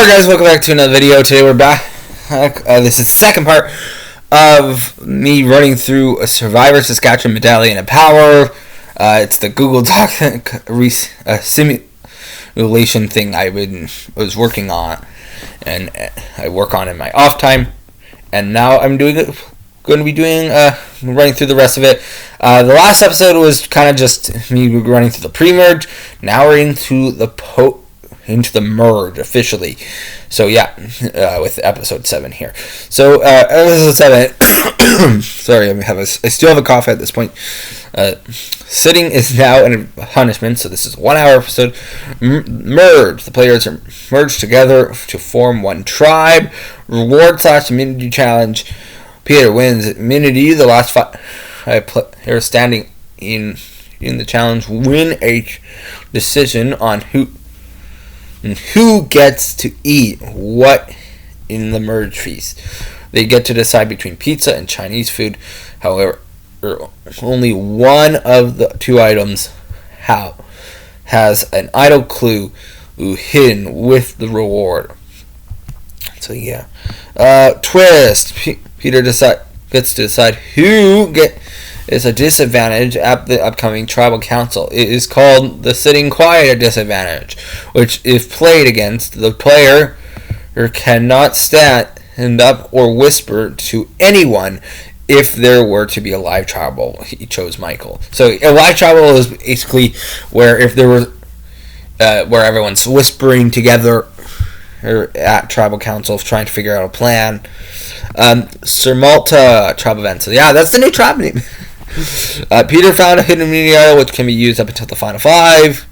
Guys, welcome back to another video. Today we're back. This is the second part of me running through a Survivor Saskatchewan Medallion of Power. It's the Google Doc simulation thing I was working on, and I work on in my off time. And now I'm going to be doing running through the rest of it. The last episode was kind of just me running through the pre-merge. Now we're into the merge officially. So yeah, with episode 7 here. So episode 7. Sorry, I still have a cough at this point. Sitting is now in a punishment. So this is a 1-hour episode. Merge. The players are merged together to form one tribe. Reward / immunity challenge. Peter wins immunity. The last 5 players standing in the challenge win a decision on who gets to eat what in the merge feast. They get to decide between pizza and Chinese food. However, only one of the two items has an idle clue hidden with the reward. So yeah. Twist. Peter gets to decide who is a disadvantage at the upcoming tribal council. It is called the sitting quiet disadvantage, which if played against, the player cannot stand up or whisper to anyone if there were to be a live tribal. He chose Michael. So a live tribal is basically where if there was where everyone's whispering together or at tribal council trying to figure out a plan. Sir Malta tribe event. So yeah, that's the new tribe name. Peter found a hidden immunity idol which can be used up until the final 5.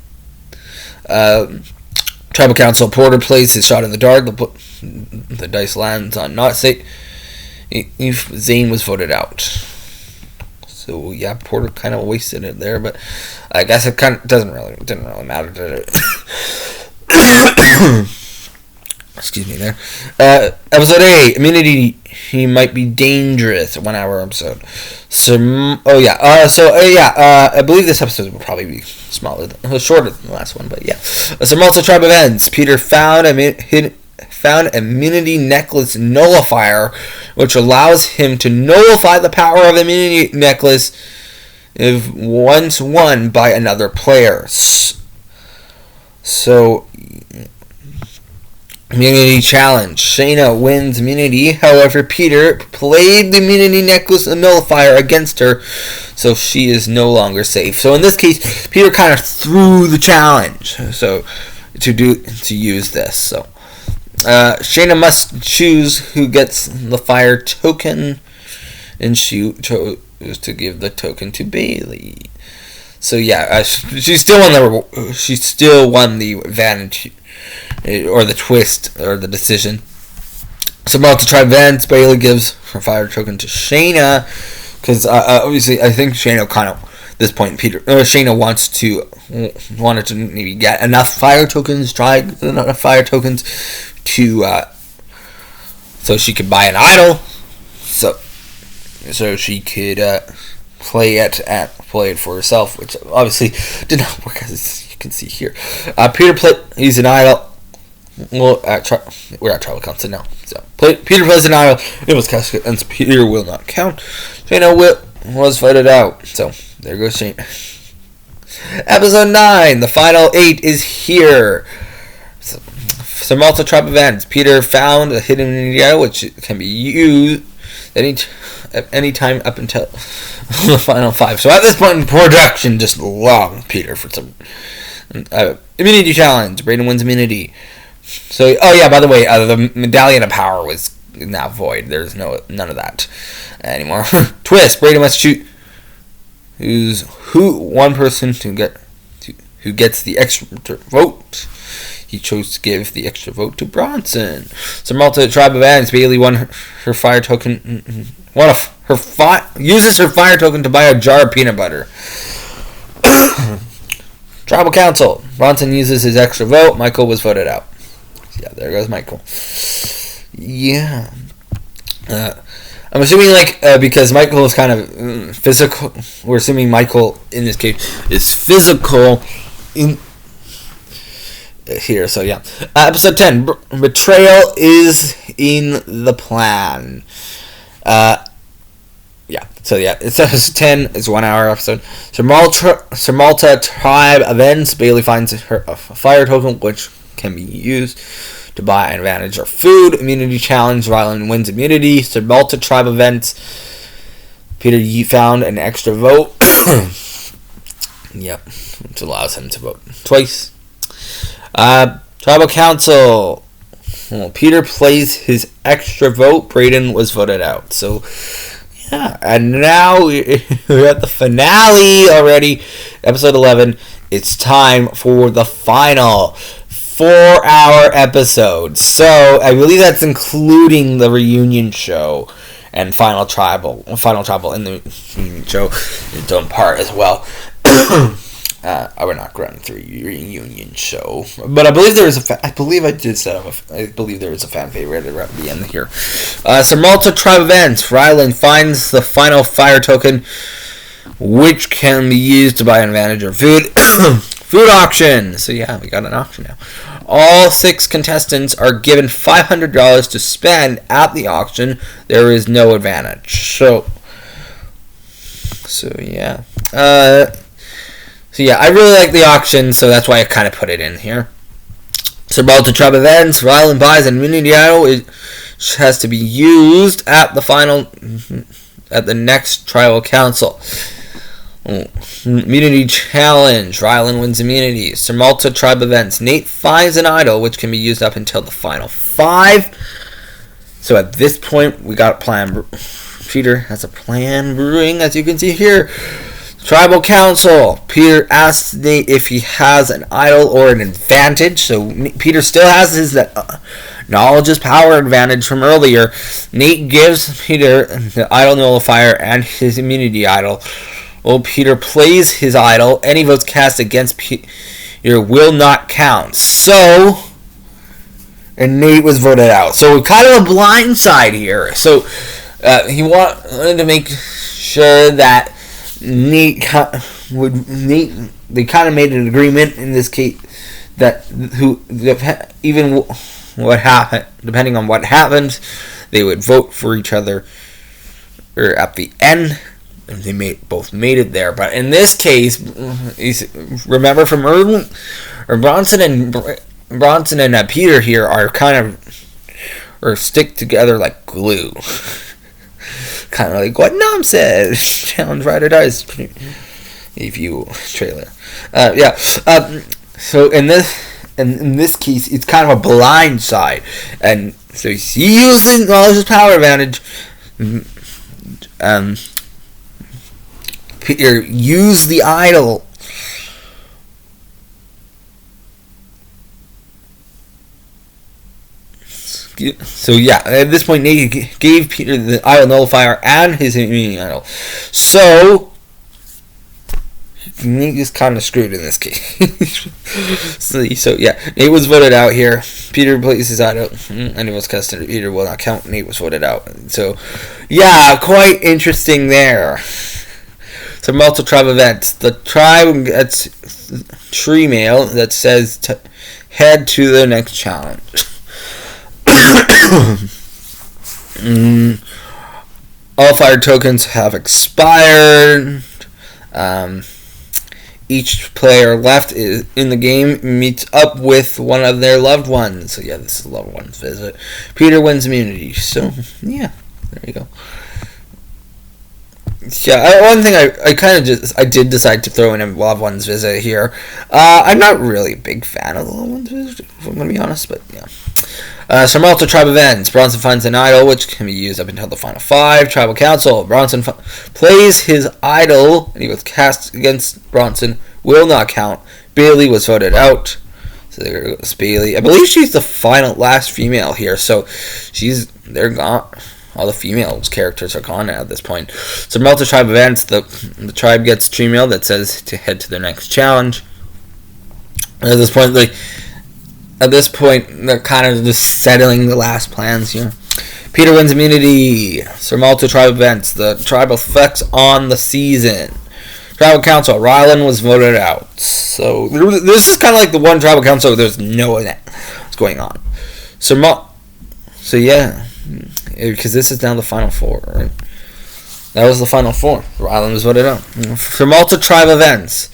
Tribal Council Porter plays his shot in the dark. The dice lands on not safe if Zane was voted out. So yeah, Porter kind of wasted it there, but I guess it didn't really matter, did it? Excuse me there. Episode 8, immunity. He might be dangerous. 1-hour episode. I believe this episode will probably be shorter than the last one, but yeah. Some also tribe events. Peter found immunity necklace nullifier, which allows him to nullify the power of immunity necklace if once won by another player. So. Immunity challenge. Shayna wins immunity. However, Peter played the immunity necklace nullifier against her, so she is no longer safe. So in this case, Peter kind of threw the challenge. So to use this. So Shayna must choose who gets the fire token, and she chose to give the token to Bailey. So yeah, she still won the advantage. Or the twist, or the decision. So multi-tribe events, Bailey gives her fire token to Shayna, because obviously I think Shayna kind of, at this point, Shayna wanted to maybe get enough fire tokens, try enough fire tokens to, so she could buy an idol, so she could play it for herself, which obviously did not work, as you can see here. Peter he's an idol. Well, we're at tribal council now. So Peter plays an idol. It was cast, and Peter will not count. Shayna was voted out. So there goes Shayna. Episode 9. The final 8 is here. Some Malta tribe events. Peter found a hidden immunity idol which can be used at any time up until the final 5. So at this point in production, just logged Peter for some immunity challenge. Brayden wins immunity. So, by the way, the Medallion of Power was now void. There's none of that anymore. Twist. Brayden must shoot one person who gets the extra vote. He chose to give the extra vote to Bronson. So Malta tribe events. Bailey won her fire token. Uses her fire token to buy a jar of peanut butter. Tribal Council. Bronson uses his extra vote. Michael was voted out. Yeah, there goes Michael. Yeah. I'm assuming, because Michael is kind of physical, we're assuming Michael, in this case, is physical here. So yeah, episode 10, betrayal is in the plan. Yeah, so yeah, it says 10 is 1 hour episode. Sir Malta tribe events. Bailey finds her a fire token which can be used to buy an advantage or food. Immunity challenge. Rylan wins immunity. Sir Malta tribe events. Peter found an extra vote. Yep, which allows him to vote twice. Tribal council. Well, Peter plays his extra vote. Brayden was voted out. So yeah, and now we're at the finale already, episode 11. It's time for the final 4-hour episode. So I believe that's including the reunion show and final tribal in the reunion show, its own part as well. We're not running through a reunion show, but I believe there is I believe there is a fan favorite at the end here. Sir Malta tribe events. Rylan finds the final fire token, which can be used to buy an advantage or food. Food auction. So yeah, we got an auction now. All 6 contestants are given $500 to spend at the auction. There is no advantage. So yeah. So yeah, I really like the auction, so that's why I kind of put it in here. Sir Malta tribe events. Rylan buys an immunity idol, which has to be used at the next tribal council. Immunity challenge. Rylan wins immunity. Sir Malta tribe events. Nate finds an idol, which can be used up until the final 5. So at this point, we got a plan. Peter has a plan brewing, as you can see here. Tribal Council. Peter asks Nate if he has an idol or an advantage. So Peter still has his knowledge is power advantage from earlier. Nate gives Peter the idol nullifier and his immunity idol. Well, Peter plays his idol. Any votes cast against Peter will not count. So, and Nate was voted out. So kind of a blind side here. So he wanted to make sure that they kind of made an agreement in this case that even what happened, depending on what happens, they would vote for each other or at the end. And they both made it there. But in this case, remember from early, or Bronson and Peter here are kind of or stick together like glue. Kind of like what Nom said. Challenge Rider dies. Review trailer. So in this case, it's kind of a blind side, and so he's using all his power advantage. Peter used the idol. So yeah, at this point, Nate gave Peter the idol nullifier and his immunity idol. So Nate is kind of screwed in this case. so yeah, Nate was voted out here. Peter plays his idol. Any votes cast under Peter will not count. Nate was voted out. So yeah, quite interesting there. So Malta tribe events. The tribe gets tree mail that says head to the next challenge. All fire tokens have expired. Each player left in the game meets up with one of their loved ones. So yeah, this is a loved one's visit. Peter wins immunity. So yeah, there you go. Yeah, one thing I did decide to throw in a loved one's visit here. I'm not really a big fan of the loved one's visit, if I'm going to be honest, but yeah. Sir Malta tribe events. Bronson finds an idol, which can be used up until the final 5. Tribal Council. Bronson plays his idol, and he was cast against Bronson. Will not count. Bailey was voted out. So there goes Bailey. I believe she's the last female here, so they're gone. All the female characters are gone at this point. So Malta tribe events. The tribe gets tree mail that says to head to their next challenge. And at this point, they're kind of just settling the last plans here. Peter wins immunity. Sir Malta tribe events. The tribe effects on the season. Tribal Council. Ryland was voted out. So this is kind of like the one Tribal Council. There's no what's going on. So yeah, because this is now the final four. Right? That was the final four. Ryland was voted out. For multi-tribe events,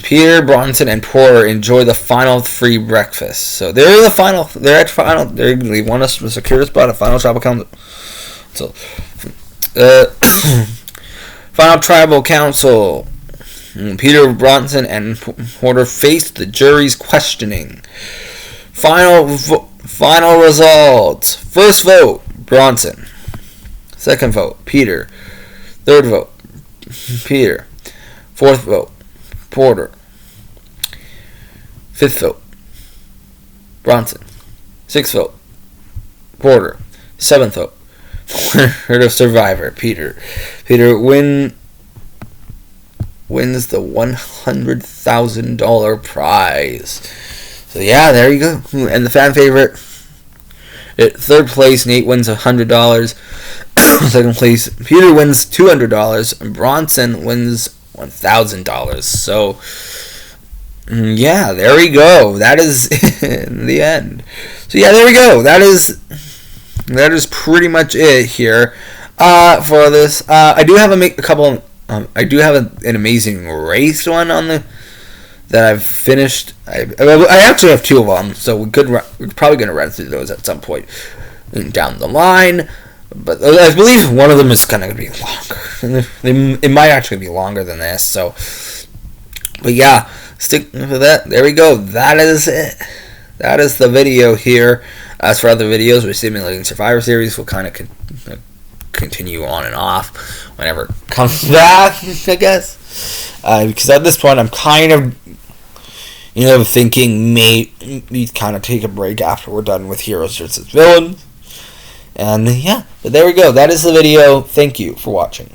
Peter, Bronson, and Porter enjoy the final free breakfast. So they're the final. They're at final. They want us to secure a spot at final Tribal Council. So, final Tribal Council. Peter, Bronson, and Porter faced the jury's questioning. Final results. First vote, Bronson. Second vote, Peter. Third vote, Peter. Fourth vote, Porter. Fifth vote, Bronson. Sixth vote, Porter. Seventh vote, Herd of Survivor, Peter. Peter wins the $100,000 prize. So yeah, there you go. And the fan favorite, at third place, Nate wins $100. Second place, Peter wins $200, and Bronson wins $1,000. So yeah, there we go. That is in the end. So yeah, there we go. That is pretty much it here for this. I do have a couple. I do have an amazing race one on the that I've finished. I actually have two of them, so we're probably going to run through those at some point down the line. But I believe one of them is kind of going to be longer. It might actually be longer than this. So, but yeah, stick with that. There we go. That is it. That is the video here. As for other videos, we're simulating Survivor Series. We'll kind of continue on and off whenever it comes back, I guess. Because at this point, I'm kind of, thinking maybe kind of take a break after we're done with Heroes vs. Villains. And yeah, but there we go. That is the video. Thank you for watching.